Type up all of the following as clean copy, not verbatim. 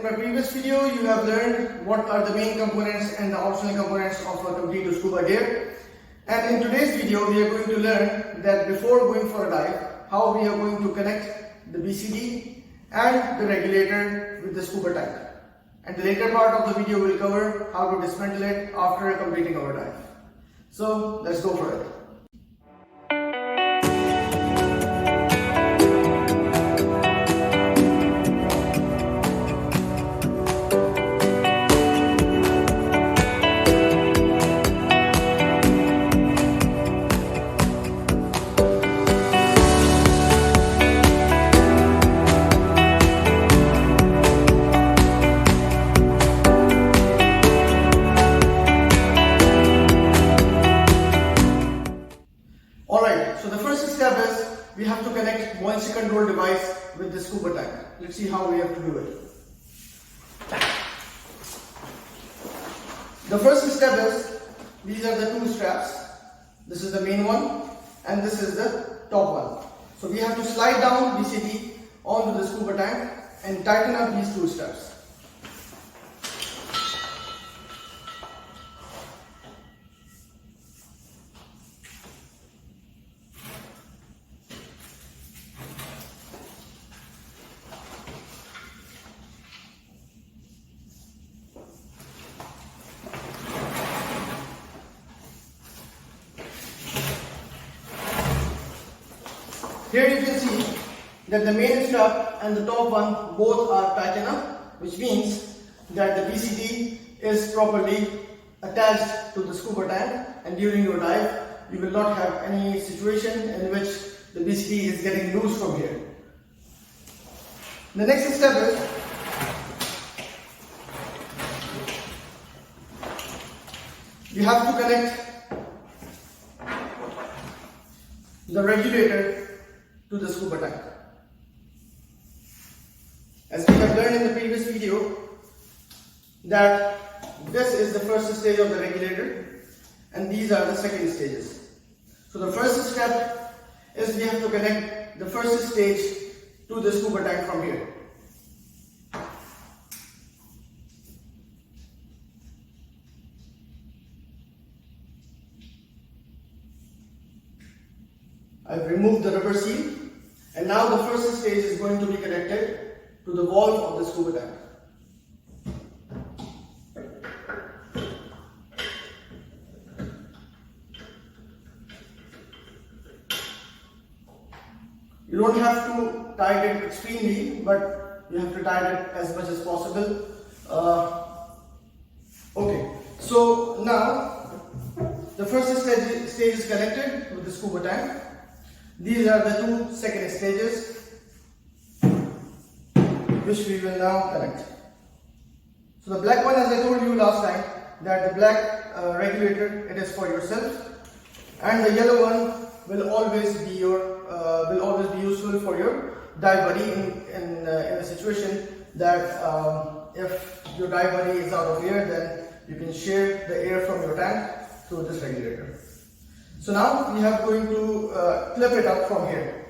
my previous video, you have learned what are the main components and the optional components of a complete scuba gear. And in today's video, we are going to learn that before going for a dive, how we are going to connect the BCD and the regulator with the scuba tank. And the later part of the video will cover how to dismantle it after completing our dive. So let's go for it. Alright, so the first step is we have to connect moisture control device with the scuba tank. Let's see how we have to do it. The first step is, these are the two straps. This is the main one and this is the top one. So we have to slide down BCD onto the scuba tank and tighten up these two straps. Here you can see that the main strap and the top one both are tightened up, which means that the BCD is properly attached to the scuba tank, and during your dive you will not have any situation in which the BCD is getting loose from here. The next step is you have to connect the regulator to the scuba tank. As we have learned in the previous video, that this is the first stage of the regulator and these are the second stages. So the first step is we have to connect the first stage to the scuba tank from here. I've removed the rubber seal and now the first stage is going to be connected to the valve of the scuba tank. You don't have to tighten it extremely, but you have to tighten it as much as possible. Okay, so now the first stage is connected with the scuba tank. These are the two second stages which we will now connect. So the black one, as I told you last time, that the black regulator, it is for yourself, and the yellow one will always be useful for your dive buddy in a situation that if your dive buddy is out of air, then you can share the air from your tank through this regulator. So now we are going to clip it up from here.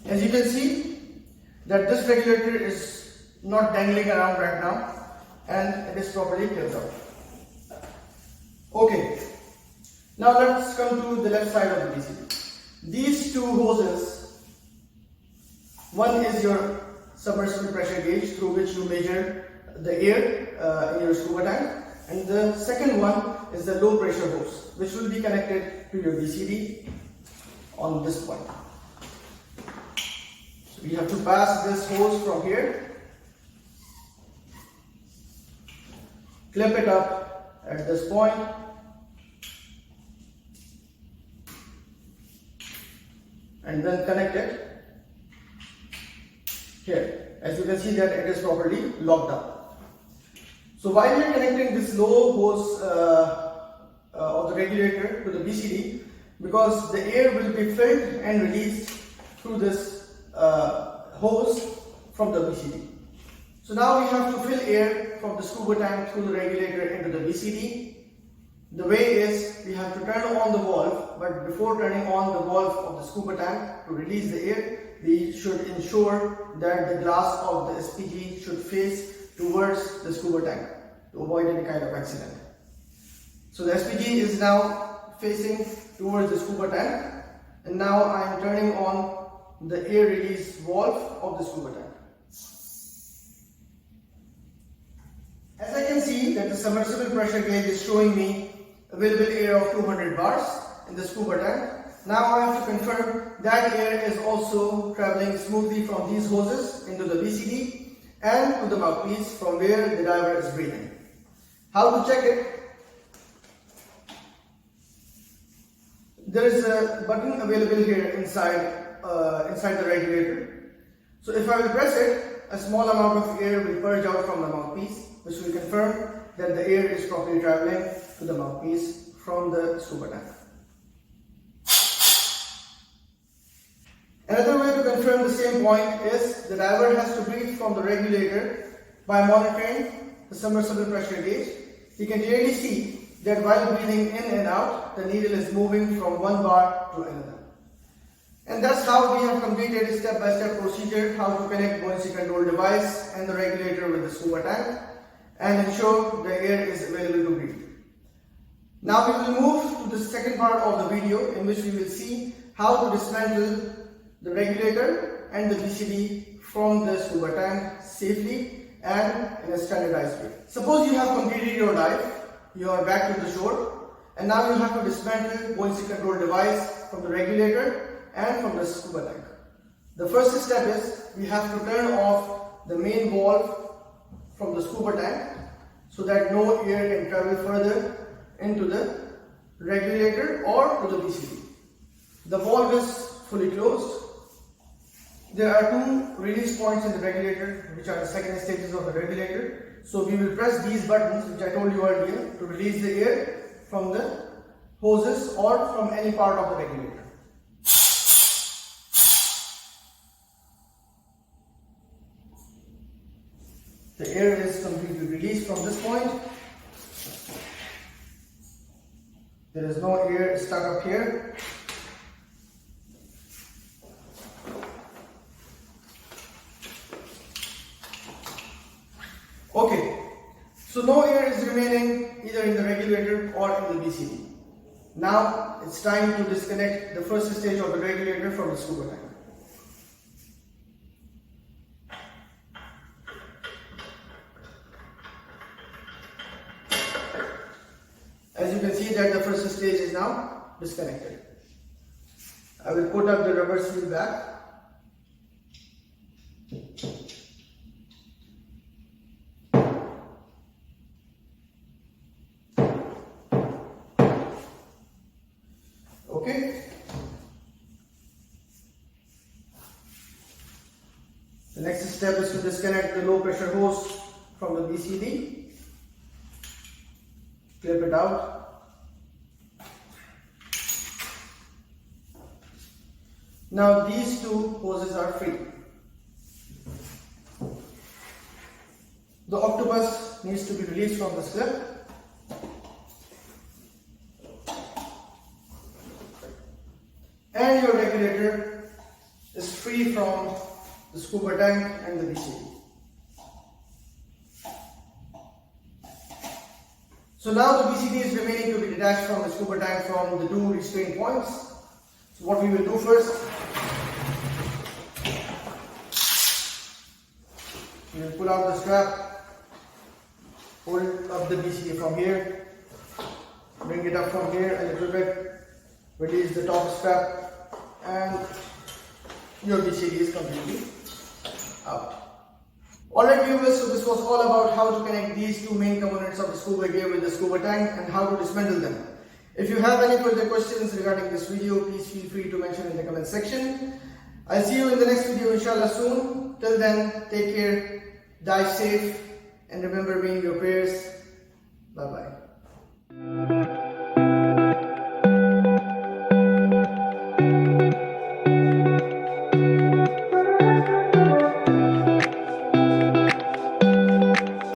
As you can see that this regulator is not dangling around right now and it is properly clipped up. Okay, now let's come to the left side of the BCD. These two hoses, one is your submersible pressure gauge through which you measure the air in your scuba tank, and the second one is the low pressure hose which will be connected to your BCD on this point. So we have to pass this hose from here, clip it up at this point, and then connect it here. As you can see that it is properly locked up. So while we are connecting this low hose of the regulator to the BCD, because the air will be filled and released through this hose from the BCD. So now we have to fill air from the scuba tank through the regulator into the BCD. The way is, we have to turn on the valve, but before turning on the valve of the scuba tank to release the air, we should ensure that the glass of the SPG should face towards the scuba tank to avoid any kind of accident. So the SPG is now facing towards the scuba tank, and now I am turning on the air release valve of the scuba tank. As I can see that the submersible pressure gauge is showing me available air of 200 bars in the scuba tank. Now I have to confirm that air is also traveling smoothly from these hoses into the BCD and to the mouthpiece from where the diver is breathing. How to check it? There is a button available here inside the regulator. So if I will press it, a small amount of air will purge out from the mouthpiece, which will confirm that the air is properly traveling to the mouthpiece from the scuba tank. Another way to confirm the same point is the diver has to breathe from the regulator by monitoring the submersible pressure gauge. He can clearly see that while breathing in and out, the needle is moving from one bar to another. And that's how we have completed a step-by-step procedure how to connect buoyancy control device and the regulator with the scuba tank and ensure the air is available to breathe. Now we will move to the second part of the video in which we will see how to dismantle the regulator and the BCD from the scuba tank safely and in a standardized way. Suppose you have completed your dive, you are back to the shore, and now you have to dismantle buoyancy control device from the regulator and from the scuba tank. The first step is we have to turn off the main valve from the scuba tank so that no air can travel further into the regulator or to the BCD. The valve is fully closed. There are two release points in the regulator, which are the second stages of the regulator. So we will press these buttons, which I told you earlier, to release the air from the hoses or from any part of the regulator. The air is completely released from this point. There is no air stuck up here. Okay, so no air is remaining either in the regulator or in the BCD. Now it's time to disconnect the first stage of the regulator from the scuba tank. As you can see that the first stage is now disconnected. I will put up the rubber seal back. Okay. The next step is to disconnect the low pressure hose from the BCD. Clip it out. Now these two hoses are free. The octopus needs to be released from this clip. And your regulator is free from the scuba tank and the BCD. So now the BCD is remaining to be detached from the scuba tank from the two restraint points. So what we will do first, we will pull out the strap, hold up the BCD from here, bring it up from here a little bit, release the top strap, and your BCD is completely out. Alright viewers, so this was all about how to connect these two main components of the scuba gear with the scuba tank and how to dismantle them. If you have any further questions regarding this video, please feel free to mention in the comment section. I'll see you in the next video inshallah soon. Till then, take care, dive safe, and remember me in your prayers. Bye bye.